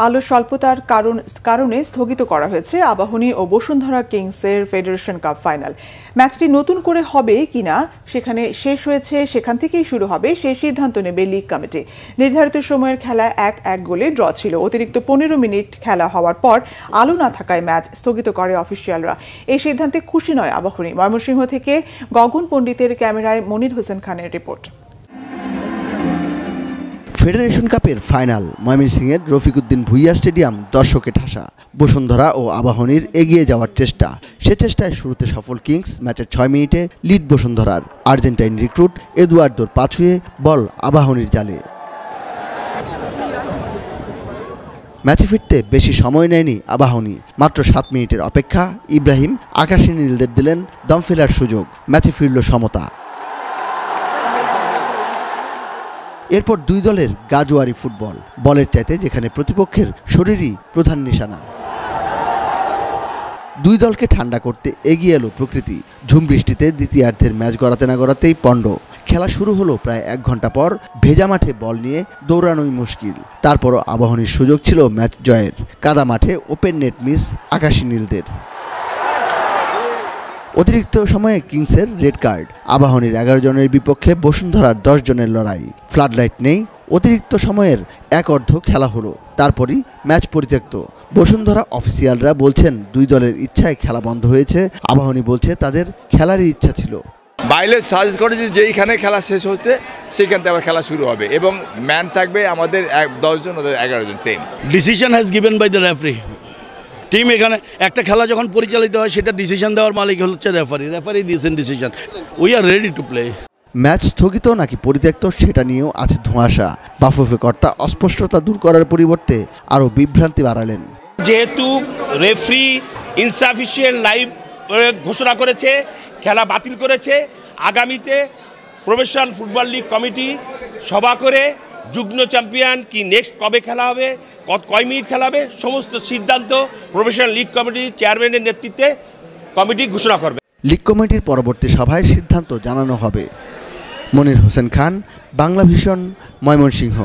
আলো স্বল্পতার কারণে স্থগিত করা হয়েছে আবাহনী ও বসুন্ধরা কিংসের ফেডারেশন কাপ ফাইনাল। ম্যাচটি নতুন করে হবে কিনা সেখানে শেষ হয়েছে, সেখান থেকেই শুরু হবে সেই সিদ্ধান্ত নেবে লীগ কমিটি। নির্ধারিত সময়ের খেলা 1-1 গোলে ড্র ছিল। অতিরিক্ত 15 মিনিট খেলা হওয়ার পর আলো না থাকায় ম্যাচ স্থগিত করে অফিসিয়ালরা। এই সিদ্ধান্তে খুশি নয় আবাহনী। ময়মনসিংহ থেকে গগন পণ্ডিতের ক্যামেরায় মনির হোসেন খানের রিপোর্ট। ফেডারেশন কাপের ফাইনাল, ময়মনসিংহের রফিকুদ্দিন ভুইয়া স্টেডিয়াম দর্শকে ঠাসা। বসুন্ধরা ও আবাহনীর এগিয়ে যাওয়ার চেষ্টা, সে চেষ্টায় শুরুতে সফল কিংস। ম্যাচের 6 মিনিটে লিড বসুন্ধরার। আর্জেন্টাইন রিক্রুট এদুয়ার্দোর পা ছুঁয়ে বল আবাহনীর জালে। ম্যাচে ফিরতে বেশি সময় নেয়নি আবাহনী। মাত্র 7 মিনিটের অপেক্ষা, ইব্রাহিম আকাশী নীলদের দিলেন দম ফেলার সুযোগ। ম্যাচে ফিরল সমতা। এরপর দুই দলের গাজোয়ারি ফুটবল, বলের চাইতে যেখানে প্রতিপক্ষের শরীরই প্রধান নিশানা। দুই দলকে ঠান্ডা করতে এগিয়ে এলো প্রকৃতি। ঝুম বৃষ্টিতে দ্বিতীয়ার্ধের ম্যাচ গড়াতে না গড়াতেই পণ্ড। খেলা শুরু হলো প্রায় 1 ঘন্টা পর। ভেজা মাঠে বল নিয়ে দৌড়ানোই মুশকিল। তারপরও আবাহনীর সুযোগ ছিল ম্যাচ জয়ের। কাদা মাঠে ওপেন নেট মিস আকাশী নীলদের। অতিরিক্ত সময়ে কিংসের রেড কার্ড। আবাহনীর 11 জনের বিপক্ষে বসুন্ধরার 10 জনের লড়াই। ফ্লাডলাইট নেই। অতিরিক্ত সময়ের এক অর্ধ খেলা হলো, তারপরই ম্যাচ পরিত্যক্ত। বসুন্ধরা অফিসিয়ালরা বলছেন দুই দলের ইচ্ছায় খেলা বন্ধ হয়েছে। আবাহনী বলছে তাদের খেলারই ইচ্ছা ছিল। বাইরে সাজেস্ট করেছে যেইখানে খেলা শেষ হচ্ছে সেইখান থেকে আবার খেলা শুরু হবে এবং ম্যান থাকবে আমাদের 10 জন, ওদের 11 জন। Same decision has given by the referee team. এখানে একটা খেলা যখন পরিচালিত হয় সেটা ডিসিশন দেওয়ার মালিক হচ্ছে রেফারি দিয়েছেন decision. We are ready to play. Match স্থগিত নাকি পরিত্যক্ত সেটা নিয়েও আছে ধোঁয়াশা। বাফুফে কর্তা অস্পষ্টতা দূর করার পরিবর্তে আরও বিভ্রান্তি বাড়ালেন। যেহেতু রেফারি ইনসাফিসিয়েন্ট লাইভ ঘোষণা করেছে, খেলা বাতিল করেছে, আগামীতে প্রফেশনাল ফুটবল লিগ কমিটি সভা করে যুগ্ম চ্যাম্পিয়ন কি নেক্সট কবে খেলা হবে, কয় মিনিট খেলা হবে, সমস্ত সিদ্ধান্ত প্রফেশনাল লিগ কমিটির চেয়ারম্যানের নেতৃত্বে কমিটি ঘোষণা করবে। লিগ কমিটির পরবর্তী সভায় সিদ্ধান্ত জানানো হবে। মনির হোসেন খান, বাংলা ভিশন, ময়মনসিংহ।